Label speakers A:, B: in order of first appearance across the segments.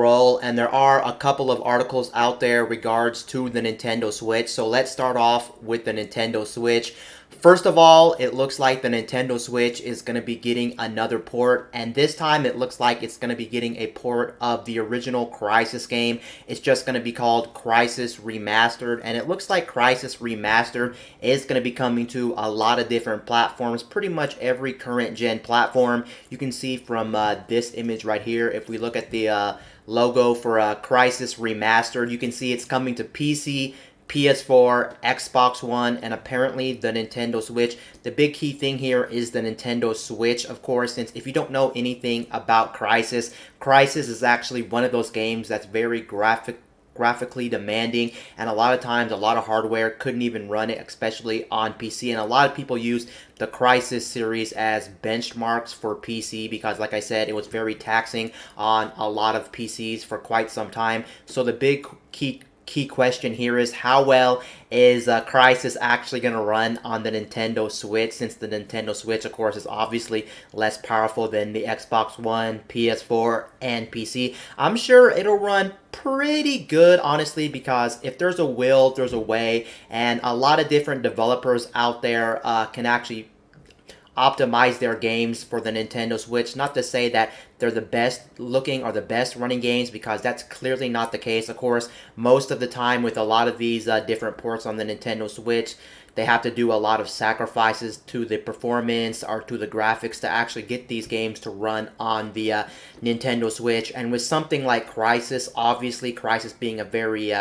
A: roll, and there are a couple of articles out there regards to the Nintendo Switch. So let's start off with the Nintendo Switch. First of all, it looks like the Nintendo Switch is going to be getting another port, and this time it looks like it's going to be getting a port of the original Crysis game. It's just going to be called Crysis Remastered, and it looks like Crysis Remastered is going to be coming to a lot of different platforms, pretty much every current gen platform. You can see from this image right here, if we look at the logo for Crysis Remastered, you can see it's coming to PC, PS4, Xbox One, and apparently the Nintendo Switch. The big key thing here is the Nintendo Switch, of course, since if you don't know anything about Crysis, Crysis is actually one of those games that's very graphically demanding, and a lot of times a lot of hardware couldn't even run it, especially on PC. And a lot of people use the Crysis series as benchmarks for PC because, like I said, it was very taxing on a lot of PCs for quite some time. So the big key question here is how well is Crysis actually going to run on the Nintendo Switch, since the Nintendo Switch, of course, is obviously less powerful than the Xbox One, PS4, and PC. I'm sure it'll run pretty good, honestly, because if there's a will, there's a way, and a lot of different developers out there can actually optimize their games for the Nintendo Switch. Not to say that they're the best looking or the best running games, because that's clearly not the case. Of course, most of the time with a lot of these different ports on the Nintendo Switch, they have to do a lot of sacrifices to the performance or to the graphics to actually get these games to run on the Nintendo Switch. And with something like Crysis, obviously Crysis being a very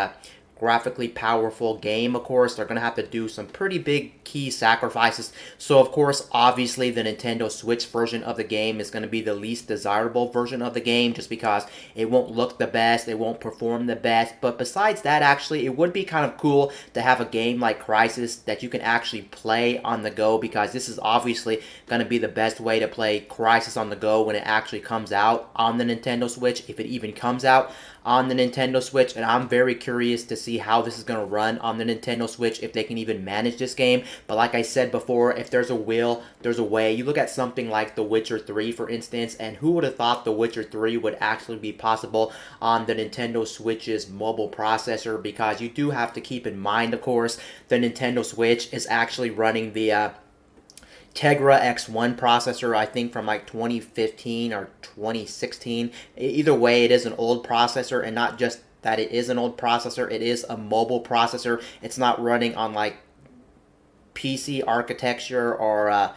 A: graphically powerful game, of course, they're going to have to do some pretty big key sacrifices. So, of course, obviously, the Nintendo Switch version of the game is going to be the least desirable version of the game, just because it won't look the best, it won't perform the best. But besides that, actually, it would be kind of cool to have a game like Crysis that you can actually play on the go, because this is obviously going to be the best way to play Crysis on the go when it actually comes out on the Nintendo Switch, if it even comes out on the Nintendo Switch. And I'm very curious to see how this is going to run on the Nintendo Switch, if they can even manage this game. But like I said before, if there's a will, there's a way. You look at something like The Witcher 3, for instance, and who would have thought The Witcher 3 would actually be possible on the Nintendo Switch's mobile processor? Because you do have to keep in mind, of course, the Nintendo Switch is actually running the Tegra X1 processor, I think from like 2015 or 2016. Either way, it is an old processor, and not just that it is an old processor, it is a mobile processor. It's not running on like PC architecture or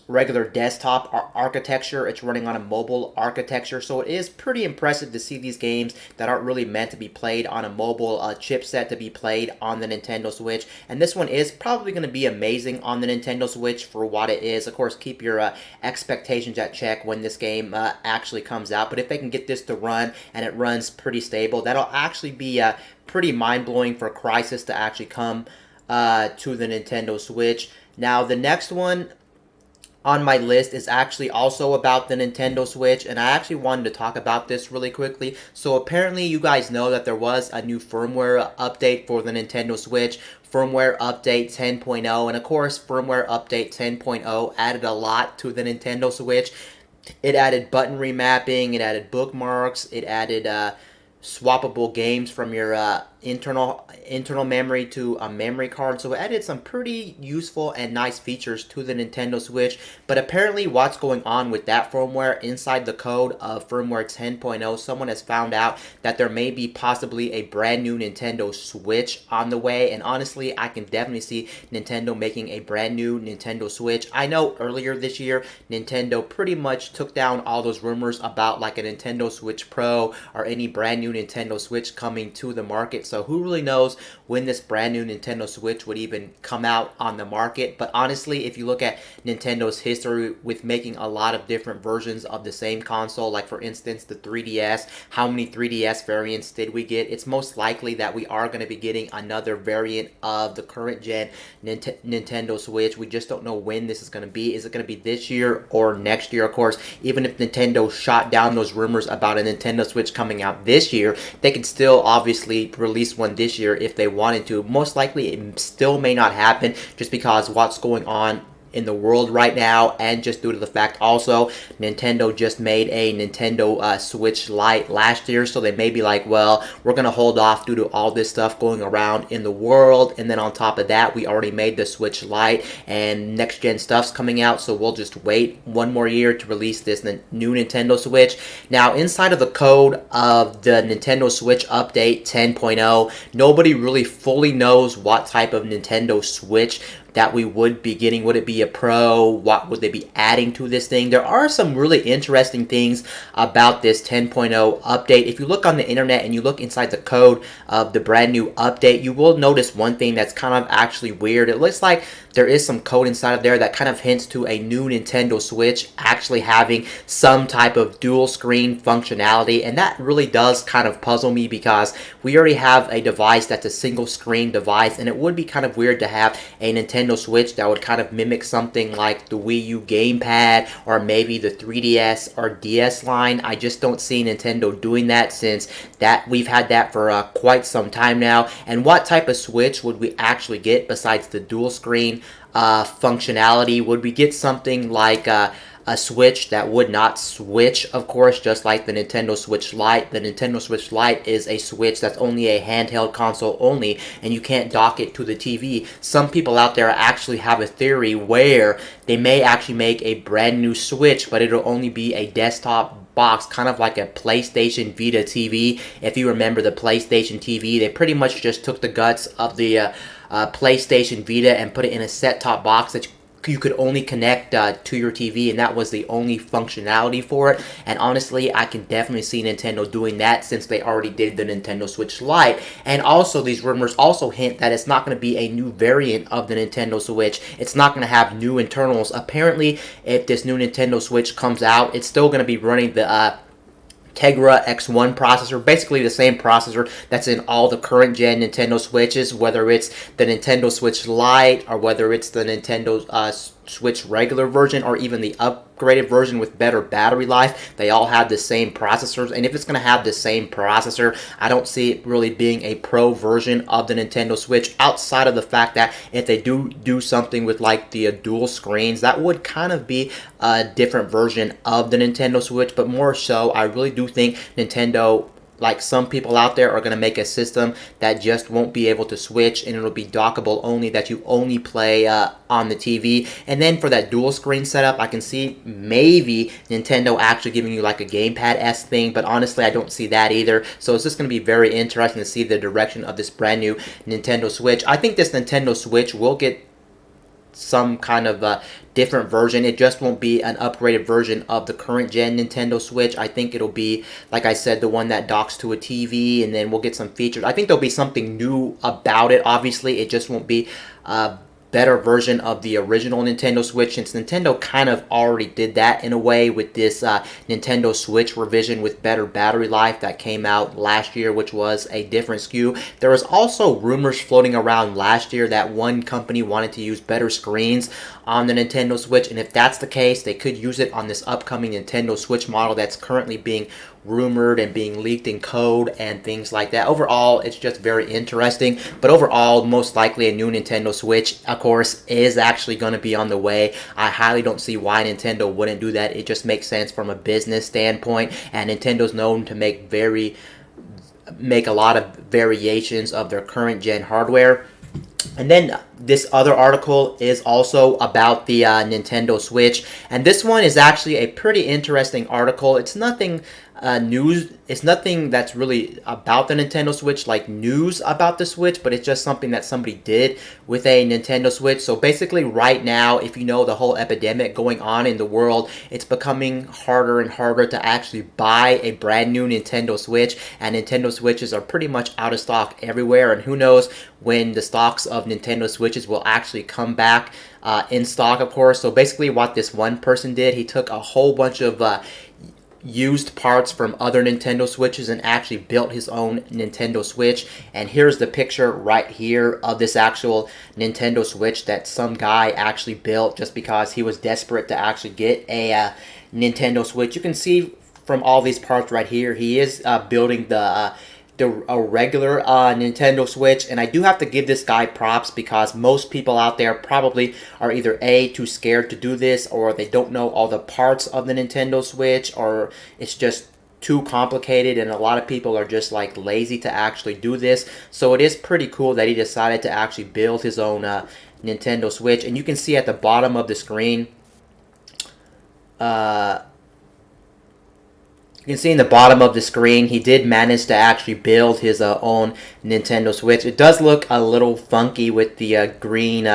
A: regular desktop architecture. It's running on a mobile architecture, so it is pretty impressive to see these games that aren't really meant to be played on a mobile chipset to be played on the Nintendo Switch. And this one is probably going to be amazing on the Nintendo Switch for what it is. Of course, keep your expectations at check when this game actually comes out, but if they can get this to run and it runs pretty stable, that'll actually be pretty mind-blowing for Crysis to actually come to the Nintendo Switch. Now, the next one on my list is actually also about the Nintendo Switch, and I actually wanted to talk about this really quickly. So apparently you guys know that there was a new firmware update for the Nintendo Switch, firmware update 10.0, and of course firmware update 10.0 added a lot to the Nintendo Switch. It added button remapping, it added bookmarks, it added swappable games from your internal memory to a memory card. So it added some pretty useful and nice features to the Nintendo Switch. But apparently what's going on with that firmware, inside the code of firmware 10.0, someone has found out that there may be possibly a brand new Nintendo Switch on the way. And honestly, I can definitely see Nintendo making a brand new Nintendo Switch. I know earlier this year, Nintendo pretty much took down all those rumors about like a Nintendo Switch Pro or any brand new Nintendo Switch coming to the market. So who really knows when this brand new Nintendo Switch would even come out on the market. But honestly, if you look at Nintendo's history with making a lot of different versions of the same console, like for instance the 3DS, how many 3DS variants did we get? It's most likely that we are going to be getting another variant of the current gen Nintendo Switch. We just don't know when this is going to be. Is it going to be this year or next year? Of course, even if Nintendo shot down those rumors about a Nintendo Switch coming out this year, they could still obviously release one this year if they wanted to. Most likely it still may not happen, just because what's going on in the world right now, and just due to the fact also Nintendo just made a Nintendo Switch Lite last year, so they may be like, well, we're gonna hold off due to all this stuff going around in the world, and then on top of that, we already made the Switch Lite, and next gen stuff's coming out, so we'll just wait one more year to release this new Nintendo Switch. Now, inside of the code of the Nintendo Switch Update 10.0, nobody really fully knows what type of Nintendo Switch that we would be getting. Would it be a Pro? What would they be adding to this thing? There are some really interesting things about this 10.0 update. If you look on the internet and you look inside the code of the brand new update, you will notice one thing that's kind of actually weird. It looks like there is some code inside of there that kind of hints to a new Nintendo Switch actually having some type of dual screen functionality, and that really does kind of puzzle me because we already have a device that's a single screen device, and it would be kind of weird to have a Nintendo Switch that would kind of mimic something like the Wii U gamepad or maybe the 3DS or DS line. I just don't see Nintendo doing that, since that we've had that for quite some time now. And what type of Switch would we actually get besides the dual screen functionality? Would we get something like a Switch that would not switch, of course, just like the Nintendo Switch Lite? The Nintendo Switch Lite is a Switch that's only a handheld console only, and you can't dock it to the TV. Some people out there actually have a theory where they may actually make a brand new Switch, but it'll only be a desktop box, kind of like a PlayStation Vita TV. If you remember the PlayStation TV, they pretty much just took the guts of the PlayStation Vita and put it in a set-top box that you could only connect to your TV, and that was the only functionality for it. And honestly, I can definitely see Nintendo doing that, since they already did the Nintendo Switch Lite. And also, these rumors also hint that it's not going to be a new variant of the Nintendo Switch. It's not going to have new internals. Apparently, if this new Nintendo Switch comes out, it's still going to be running the Tegra X1 processor, basically the same processor that's in all the current gen Nintendo Switches, whether it's the Nintendo Switch Lite or whether it's the Nintendo Switch regular version or even the upgraded version with better battery life. They all have the same processors, and if it's going to have the same processor, I don't see it really being a pro version of the Nintendo Switch, outside of the fact that if they do something with like the dual screens, that would kind of be a different version of the Nintendo Switch. But more so, I really do think Nintendo, like some people out there, are going to make a system that just won't be able to switch, and it'll be dockable only, that you only play on the TV. And then for that dual screen setup, I can see maybe Nintendo actually giving you like a gamepad-esque thing, but honestly, I don't see that either. So it's just going to be very interesting to see the direction of this brand new Nintendo Switch. I think this Nintendo Switch will get some kind of different version. It just won't be an upgraded version of the current gen Nintendo Switch. I think it'll be, like I said, the one that docks to a TV, and then we'll get some features. I think there'll be something new about it. Obviously, it just won't be better version of the original Nintendo Switch, since Nintendo kind of already did that in a way with this Nintendo Switch revision with better battery life that came out last year, which was a different SKU. There was also rumors floating around last year that one company wanted to use better screens on the Nintendo Switch, and if that's the case, they could use it on this upcoming Nintendo Switch model that's currently being rumored and being leaked in code and things like that. Overall, it's just very interesting, but overall, most likely a new Nintendo Switch, of course, is actually going to be on the way. I highly don't see why Nintendo wouldn't do that. It just makes sense from a business standpoint, and Nintendo's known to make a lot of variations of their current gen hardware. And then this other article is also about the Nintendo Switch, and this one is actually a pretty interesting article. It's nothing news. It's nothing that's really about the Nintendo Switch, like news about the Switch, but it's just something that somebody did with a Nintendo Switch. So basically right now, if you know the whole epidemic going on in the world, it's becoming harder and harder to actually buy a brand new Nintendo Switch, and Nintendo Switches are pretty much out of stock everywhere, and who knows when the stocks of Nintendo Switches will actually come back in stock, of course. So basically what this one person did, he took a whole bunch of used parts from other Nintendo Switches and actually built his own Nintendo Switch. And here's the picture right here of this actual Nintendo Switch that some guy actually built just because he was desperate to actually get a Nintendo Switch. You can see from all these parts right here, he is building the a regular Nintendo Switch, and I do have to give this guy props because most people out there probably are either A, too scared to do this, or they don't know all the parts of the Nintendo Switch, or it's just too complicated, and a lot of people are just like lazy to actually do this. So it is pretty cool that he decided to actually build his own Nintendo Switch. And you can see at the bottom of the screen, you can see in the bottom of the screen, he did manage to actually build his own Nintendo Switch. It does look a little funky with the green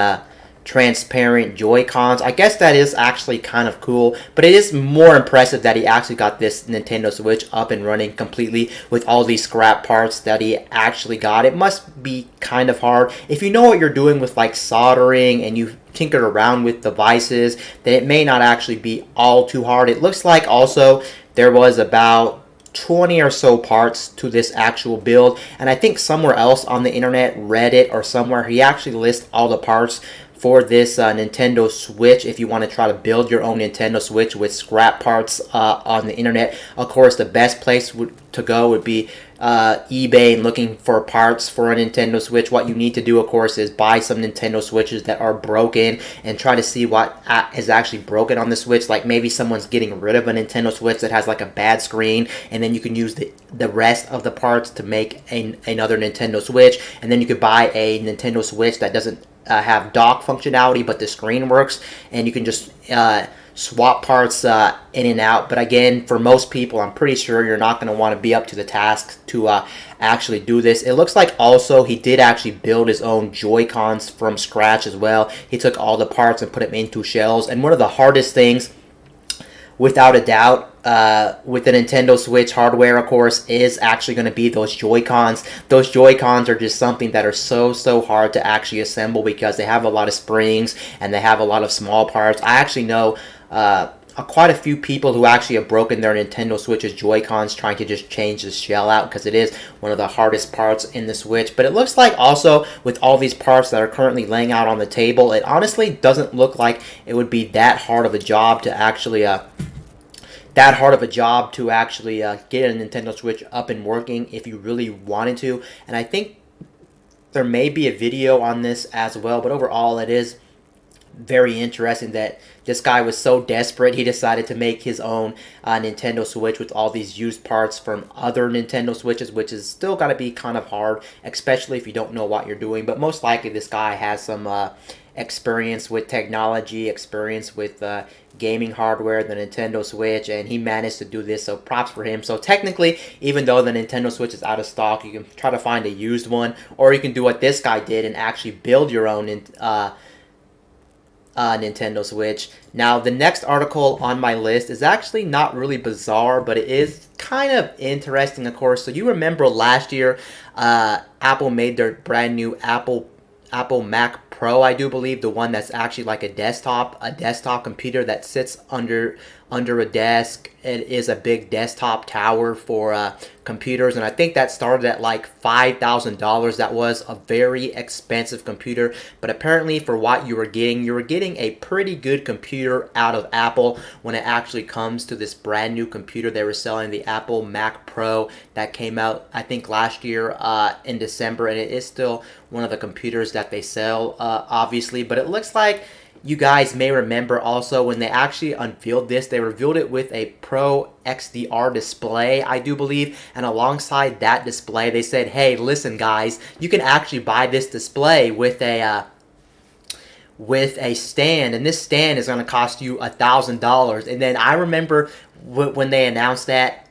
A: transparent Joy-Cons. I guess that is actually kind of cool, but it is more impressive that he actually got this Nintendo Switch up and running completely with all these scrap parts that he actually got. It must be kind of hard. If you know what you're doing with like soldering and you tinkered around with devices, then it may not actually be all too hard. It looks like also there was about 20 or so parts to this actual build, and I think somewhere else on the internet, Reddit or somewhere, he actually lists all the parts for this Nintendo Switch if you want to try to build your own Nintendo Switch with scrap parts on the internet. Of course, the best place to go would be eBay and looking for parts for a Nintendo Switch. What you need to do, of course, is buy some Nintendo Switches that are broken and try to see what is actually broken on the Switch. Like maybe someone's getting rid of a Nintendo Switch that has like a bad screen, and then you can use the rest of the parts to make another Nintendo Switch. And then you could buy a Nintendo Switch that doesn't have dock functionality, but the screen works, and you can just swap parts in and out. But again, for most people, I'm pretty sure you're not going to want to be up to the task to actually do this. It looks like also he did actually build his own Joy-Cons from scratch as well. He took all the parts and put them into shells, and one of the hardest things, without a doubt, with the Nintendo Switch hardware, of course, is actually going to be those Joy-Cons. Those Joy-Cons are just something that are so hard to actually assemble because they have a lot of springs and they have a lot of small parts. I actually know quite a few people who actually have broken their Nintendo Switch's Joy-Cons trying to just change the shell out because it is one of the hardest parts in the Switch. But it looks like also with all these parts that are currently laying out on the table, it honestly doesn't look like it would be that hard of a job to actually get a Nintendo Switch up and working if you really wanted to. And I think there may be a video on this as well, but overall it is very interesting that this guy was so desperate he decided to make his own Nintendo Switch with all these used parts from other Nintendo Switches, which is still got to be kind of hard, especially if you don't know what you're doing. But most likely this guy has some experience with technology, experience with gaming hardware, the Nintendo Switch, and he managed to do this, so props for him. So technically, even though the Nintendo Switch is out of stock, you can try to find a used one, or you can do what this guy did and actually build your own Nintendo Switch. Now, the next article on my list is actually not really bizarre, but it is kind of interesting, of course. So you remember last year, Apple made their brand new Apple Mac Pro, I do believe, the one that's actually like a desktop computer that sits under a desk. It is a big desktop tower for computers, and I think that started at like $5,000. That was a very expensive computer, but apparently for what you were getting a pretty good computer out of Apple when it actually comes to this brand new computer they were selling, the Apple Mac Pro that came out I think last year in December, and it is still one of the computers that they sell obviously. But it looks like you guys may remember also when they actually unveiled this, they revealed it with a Pro XDR display, I do believe, and alongside that display they said, hey, listen guys, you can actually buy this display with a stand, and this stand is going to cost you $1,000. And then I remember when they announced that,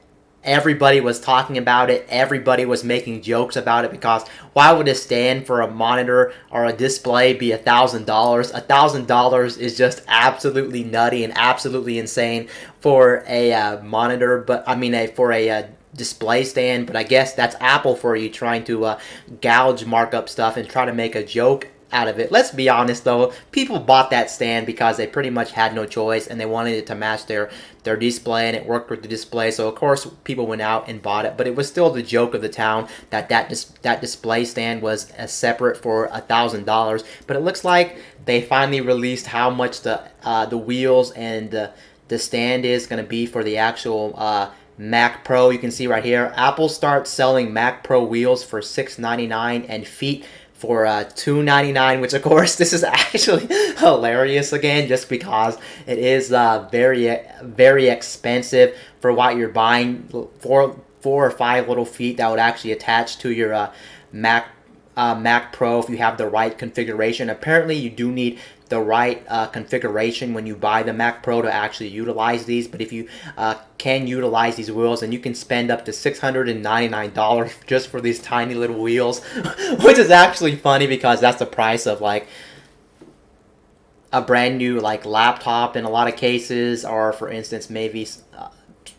A: everybody was talking about it. Everybody was making jokes about it because why would a stand for a monitor or a display be $1,000? $1,000 is just absolutely nutty and absolutely insane for a monitor, but I mean for a display stand. But I guess that's Apple for you, trying to gouge markup stuff and try to make a joke out of it. Let's be honest though, people bought that stand because they pretty much had no choice and they wanted it to match their display, and it worked with the display, so of course people went out and bought it. But it was still the joke of the town that display stand was separate for $1,000. But it looks like they finally released how much the wheels and the stand is going to be for the actual Mac Pro. You can see right here, Apple starts selling Mac Pro wheels for $6.99 and feet for $2.99, which of course this is actually hilarious again, just because it is very expensive for what you're buying. Four or five little feet that would actually attach to your Mac Pro if you have the right configuration. Apparently, you do need the right configuration when you buy the Mac Pro to actually utilize these. But if you can utilize these wheels, and you can spend up to $699 just for these tiny little wheels, which is actually funny because that's the price of like a brand new like laptop in a lot of cases, or for instance maybe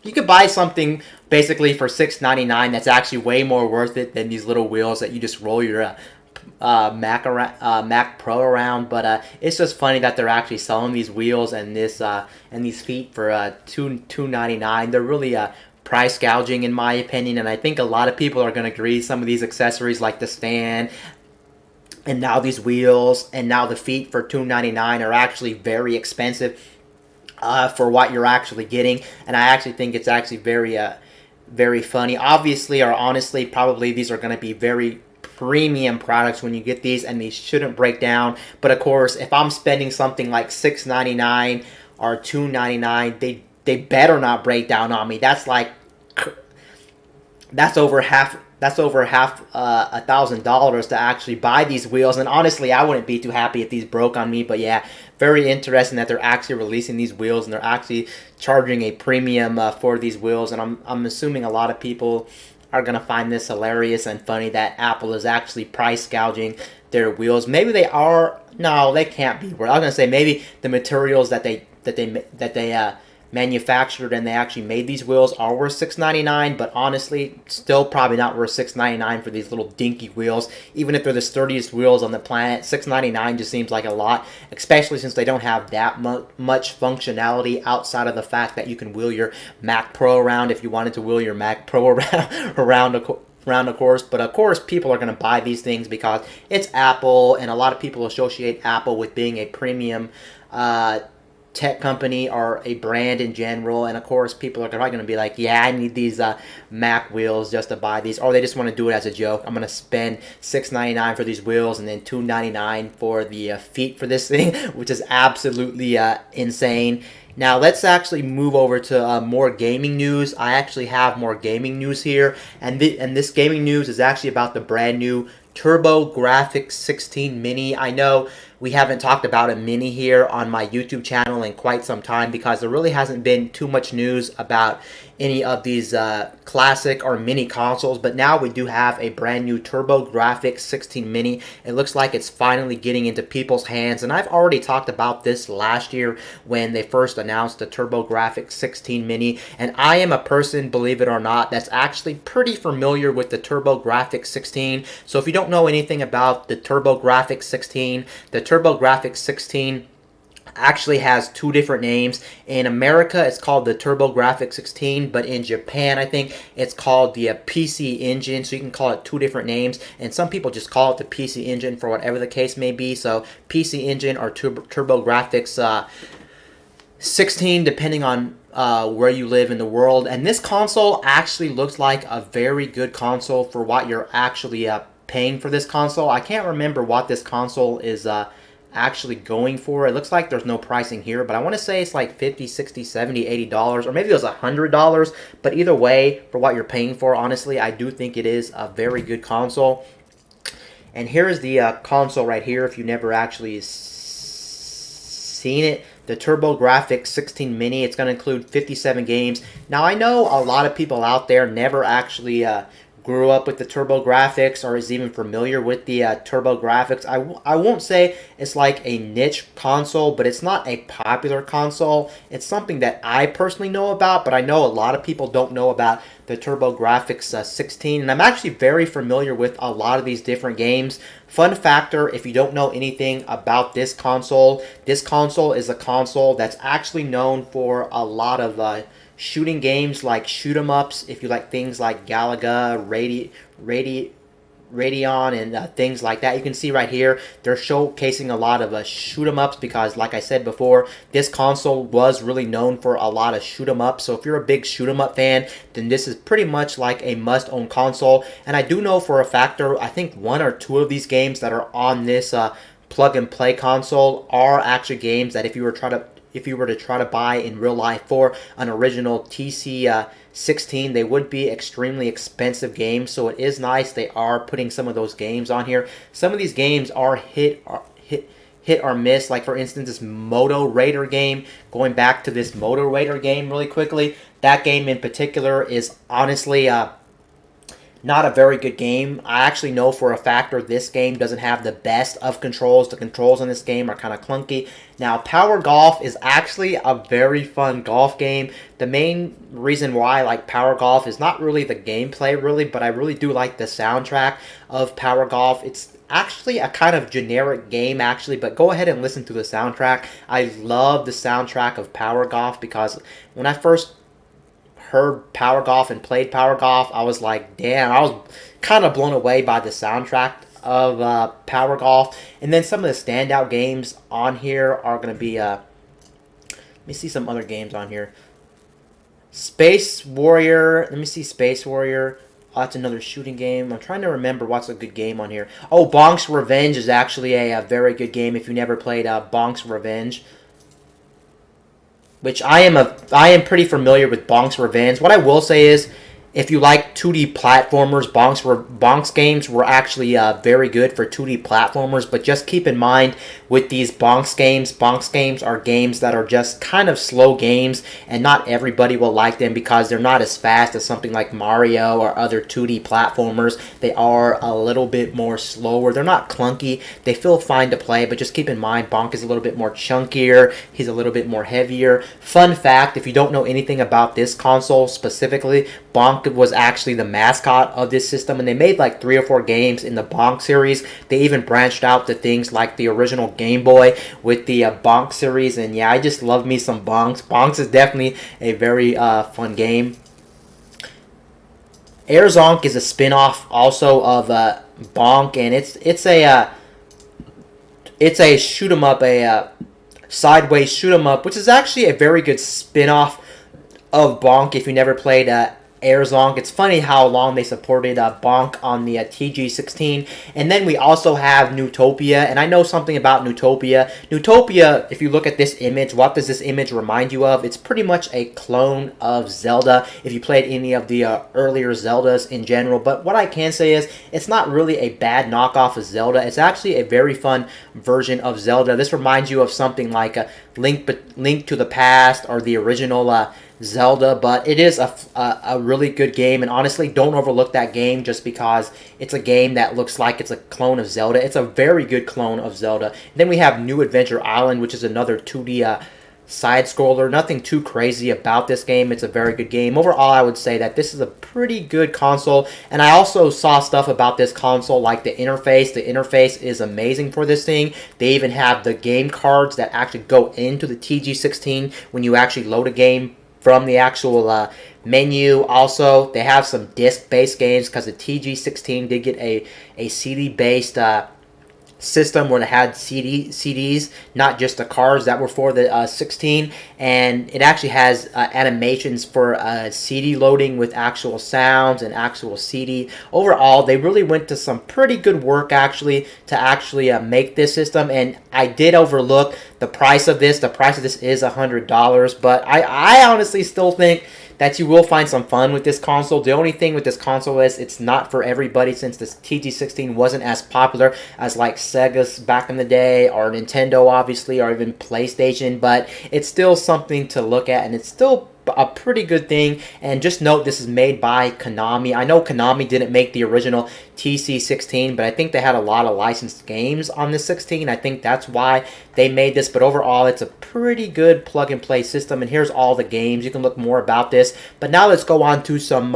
A: you could buy something basically for $6.99 that's actually way more worth it than these little wheels that you just roll your Mac Pro around. But it's just funny that they're actually selling these wheels and these feet for $2.99. They're really price gouging in my opinion, and I think a lot of people are going to agree. Some of these accessories like the stand, and now these wheels, and now the feet for $2.99 are actually very expensive for what you're actually getting. And I actually think it's actually very funny. Obviously, or honestly, probably these are going to be very premium products when you get these, and these shouldn't break down. But of course, if I'm spending something like $6.99 or $2.99, they better not break down on me. That's over half $1,000 to actually buy these wheels. And honestly, I wouldn't be too happy if these broke on me. But yeah, very interesting that they're actually releasing these wheels, and they're actually charging a premium for these wheels. And I'm assuming a lot of people are gonna find this hilarious and funny that Apple is actually price gouging their wheels. Maybe they are. No, they can't be. I was gonna say maybe the materials that they manufactured and they actually made these wheels are worth $6.99, but honestly, still probably not worth $6.99 for these little dinky wheels. Even if they're the sturdiest wheels on the planet, $6.99 just seems like a lot, especially since they don't have that much functionality outside of the fact that you can wheel your Mac Pro around if you wanted to wheel your Mac Pro around of course. But of course, people are going to buy these things because it's Apple, and a lot of people associate Apple with being a premium tech company or a brand in general. And of course, people are probably going to be like, yeah, I need these Mac wheels just to buy these, or they just want to do it as a joke. I'm going to spend $6.99 for these wheels and then $2.99 for the feet for this thing, which is absolutely insane. Now let's actually move over to more gaming news. I actually have more gaming news here, and this gaming news is actually about the brand new TurboGrafx 16 Mini. I know we haven't talked about a Mini here on my YouTube channel in quite some time because there really hasn't been too much news about any of these classic or mini consoles, but now we do have a brand new TurboGrafx 16 Mini. It looks like it's finally getting into people's hands, and I've already talked about this last year when they first announced the TurboGrafx 16 Mini, and I am a person, believe it or not, that's actually pretty familiar with the TurboGrafx 16. So if you don't know anything about the TurboGrafx 16, the TurboGrafx 16 actually has two different names. In America, it's called the TurboGrafx 16, but in Japan, I think it's called the PC Engine, so you can call it two different names, and some people just call it the PC Engine for whatever the case may be. So PC Engine or TurboGrafx 16, depending on where you live in the world. And this console actually looks like a very good console for what you're actually paying for this console. I can't remember what this console is actually going for. It looks like there's no pricing here, but I want to say it's like $50, $60, $70, $80, or maybe it was $100. But either way, for what you're paying for, honestly, I do think it is a very good console. And here's the console right here if you never actually seen it. The TurboGrafx 16 Mini. It's going to include 57 games. Now, I know a lot of people out there never actually grew up with the TurboGrafx or is even familiar with the TurboGrafx. I won't say it's like a niche console, but it's not a popular console. It's something that I personally know about, but I know a lot of people don't know about the TurboGrafx 16, and I'm actually very familiar with a lot of these different games. Fun factor, if you don't know anything about this console is a console that's actually known for a lot of shooting games like shoot 'em ups. If you like things like Galaga, Radeon and things like that. You can see right here they're showcasing a lot of shoot 'em ups because, like I said before, this console was really known for a lot of shoot 'em ups. So if you're a big shoot 'em up fan, then this is pretty much like a must-own console. And I do know for a factor, I think one or two of these games that are on this plug and play console are actually games that if you were to try to buy in real life for an original TC16, they would be extremely expensive games. So it is nice they are putting some of those games on here. Some of these games are hit or miss. Like for instance, this Moto Raider game. Going back to this Moto Raider game really quickly, that game in particular is honestly not a very good game. I actually know for a factor this game doesn't have the best of controls. The controls in this game are kind of clunky. Now, Power Golf is actually a very fun golf game. The main reason why I like Power Golf is not really the gameplay, really, but I really do like the soundtrack of Power Golf. It's actually a kind of generic game, actually, but go ahead and listen to the soundtrack. I love the soundtrack of Power Golf because when I first heard Power Golf and played Power Golf, I was like, damn, I was kind of blown away by the soundtrack of Power Golf. And then some of the standout games on here are going to be, let me see some other games on here. Space Warrior, let me see Space Warrior. Oh, that's another shooting game. I'm trying to remember what's a good game on here. Oh, Bonk's Revenge is actually a very good game if you never played Bonk's Revenge. Which I am pretty familiar with Bonk's Revenge. What I will say is, if you like 2D platformers, Bonk's games were actually very good for 2D platformers. But just keep in mind with these Bonk's games are games that are just kind of slow games, and not everybody will like them because they're not as fast as something like Mario or other 2D platformers. They are a little bit more slower. They're not clunky. They feel fine to play, but just keep in mind Bonk is a little bit more chunkier. He's a little bit more heavier. Fun fact, if you don't know anything about this console specifically, Bonk was actually the mascot of this system, and they made like 3 or 4 games in the Bonk series. They even branched out to things like the original Game Boy with the Bonk series, and yeah, I just love me some Bonks. Bonks is definitely a very fun game. Air Zonk is a spin-off also of Bonk, and it's a shoot 'em up, a sideways shoot 'em up, which is actually a very good spin-off of Bonk if you never played Air Zonk. It's funny how long they supported Bonk on the TG16. And then we also have Newtopia, and I know something about Newtopia. Newtopia, if you look at this image, what does this image remind you of? It's pretty much a clone of Zelda, if you played any of the earlier Zeldas in general. But what I can say is, it's not really a bad knockoff of Zelda. It's actually a very fun version of Zelda. This reminds you of something like a Link to the Past or the original Zelda, but it is a really good game, and honestly, don't overlook that game just because it's a game that looks like it's a clone of Zelda. It's a very good clone of Zelda. And then we have New Adventure Island, which is another 2D side-scroller. Nothing too crazy about this game. It's a very good game. Overall, I would say that this is a pretty good console, and I also saw stuff about this console like the interface. The interface is amazing for this thing. They even have the game cards that actually go into the TG16 when you actually load a game from the actual menu. Also, they have some disc-based games because the TG16 did get a CD-based system where it had CDs, not just the cards that were for the 16, and it actually has animations for CD loading with actual sounds and actual CD. Overall, they really went to some pretty good work actually to actually make this system, and I did overlook the price of this. The price of this is $100, but I honestly still think that you will find some fun with this console. The only thing with this console is it's not for everybody, since this TG16 wasn't as popular as like Sega's back in the day, or Nintendo obviously, or even PlayStation, but it's still something to look at, and it's still a pretty good thing. And just note, this is made by Konami. I know Konami didn't make the original TC16, but I think they had a lot of licensed games on the 16. I think that's why they made this, but overall it's a pretty good plug and play system. And here's all the games. You can look more about this, but now let's go on to some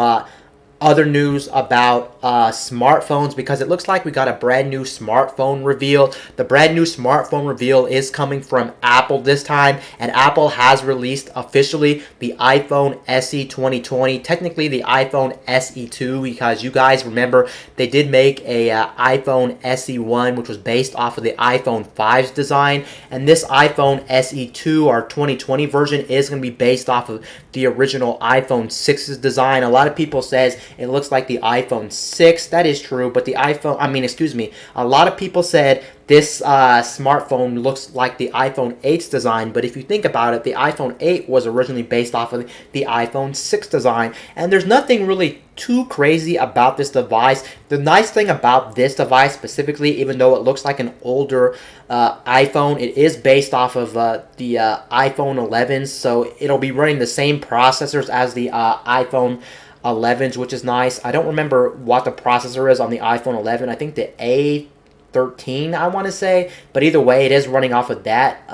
A: other news about smartphones, because it looks like we got a brand new smartphone reveal. The brand new smartphone reveal is coming from Apple this time, and Apple has released officially the iPhone SE 2020, technically the iPhone SE 2, because you guys remember they did make a iPhone SE 1, which was based off of the iPhone 5's design, and this iPhone SE 2, our 2020 version, is going to be based off of the original iPhone 6's design. A lot of people says it looks like the iPhone 6. That is true, but a lot of people said this smartphone looks like the iPhone 8's design, but if you think about it, the iPhone 8 was originally based off of the iPhone 6 design, and there's nothing really too crazy about this device. The nice thing about this device specifically, even though it looks like an older iPhone, it is based off of the iPhone 11s, so it'll be running the same processors as the iPhone 11s, which is nice. I don't remember what the processor is on the iPhone 11. I think the A13, I want to say, but either way, it is running off of that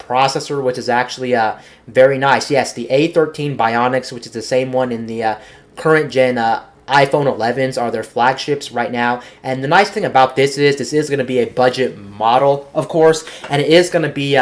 A: processor, which is actually very nice. Yes, the A13 Bionics, which is the same one in the current gen iPhone 11s, are their flagships right now. And the nice thing about this is going to be a budget model, of course, and it is going to be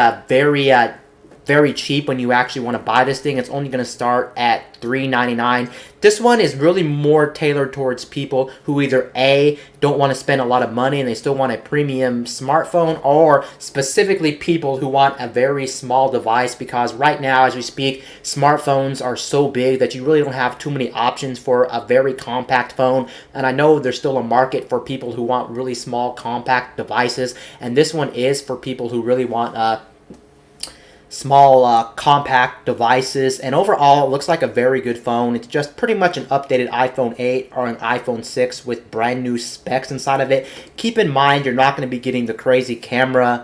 A: very cheap when you actually want to buy this thing. It's only going to start at $399. This one is really more tailored towards people who either A, don't want to spend a lot of money and they still want a premium smartphone, or specifically people who want a very small device, because right now as we speak, smartphones are so big that you really don't have too many options for a very compact phone. And I know there's still a market for people who want really small compact devices, and this one is for people who really want small compact devices. And overall it looks like a very good phone. It's just pretty much an updated iPhone 8 or an iPhone 6 with brand new specs inside of it. Keep in mind, you're not going to be getting the crazy cameras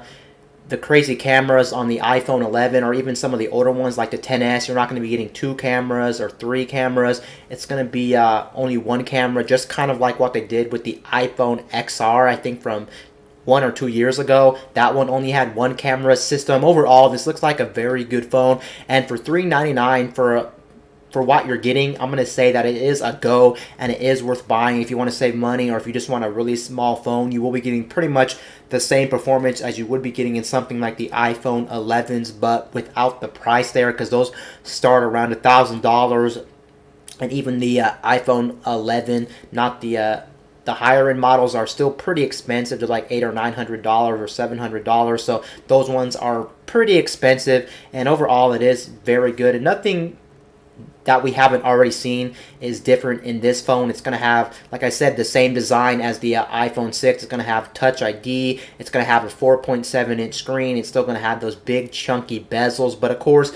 A: on the iPhone 11 or even some of the older ones like the XS. You're not going to be getting 2 cameras or 3 cameras. It's going to be only 1 camera, just kind of like what they did with the iPhone XR, I think from 1 or 2 years ago. That one only had 1 camera system. Overall, this looks like a very good phone, and for $399 for what you're getting, I'm going to say that it is a go, and it is worth buying if you want to save money, or if you just want a really small phone. You will be getting pretty much the same performance as you would be getting in something like the iPhone 11s, but without the price there, because those start around $1,000, and even the iPhone 11, not the higher end models, are still pretty expensive. They're like $800 or $900 or $700, so those ones are pretty expensive. And overall, it is very good, and nothing that we haven't already seen is different in this phone. It's going to have, like I said, the same design as the iPhone 6. It's going to have Touch ID. It's going to have a 4.7-inch screen. It's still going to have those big chunky bezels, but of course,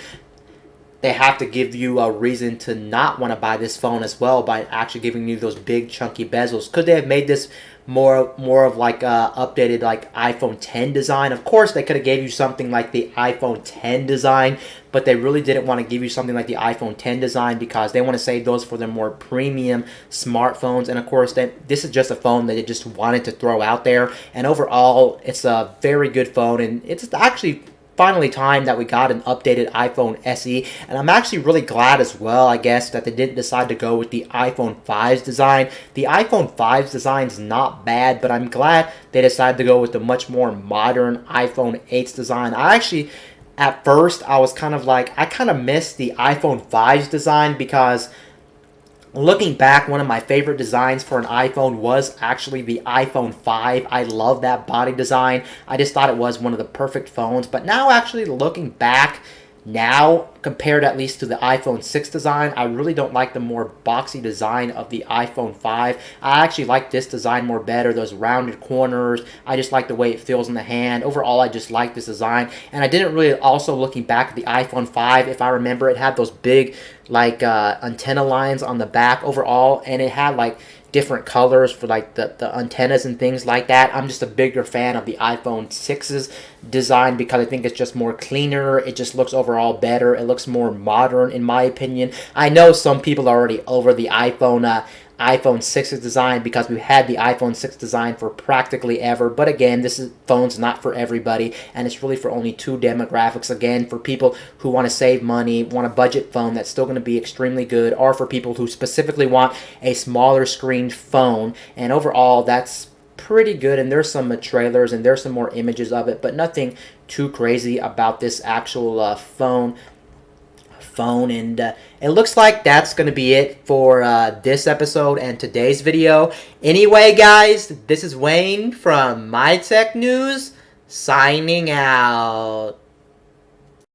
A: they have to give you a reason to not want to buy this phone as well by actually giving you those big chunky bezels. Could they have made this more of like a updated like iPhone 10 design? Of course, they could have gave you something like the iPhone 10 design, but they really didn't want to give you something like the iPhone 10 design because they want to save those for their more premium smartphones. And of course, this is just a phone that they just wanted to throw out there. And overall, it's a very good phone, and it's actually finally time that we got an updated iPhone SE, and I'm actually really glad as well, I guess, that they didn't decide to go with the iPhone 5's design. The iPhone 5's design is not bad, but I'm glad they decided to go with the much more modern iPhone 8's design. At first, I was kind of like, I kind of missed the iPhone 5's design, because looking back, one of my favorite designs for an iPhone was actually the iPhone 5. I love that body design. I just thought it was one of the perfect phones. But now, actually looking back now, compared at least to the iPhone 6 design, I really don't like the more boxy design of the iPhone 5. I actually like this design more better, those rounded corners. I just like the way it feels in the hand. Overall, I just like this design. And I didn't really, also looking back at the iPhone 5, if I remember, it had those big like antenna lines on the back overall, and it had like different colors for like the antennas and things like that. I'm just a bigger fan of the iPhone 6's design because I think it's just more cleaner. It just looks overall better. It looks more modern in my opinion. I know some people are already over the iPhone iPhone 6's design, because we've had the iPhone 6 design for practically ever. But again, phone's not for everybody, and it's really for only two demographics. Again, for people who want to save money, want a budget phone that's still going to be extremely good, or for people who specifically want a smaller screen phone. And overall, that's pretty good, and there's some trailers and there's some more images of it, but nothing too crazy about this actual phone. And it looks like that's going to be it for this episode and today's video. Anyway, guys, this is Wayne from My Tech News, signing out.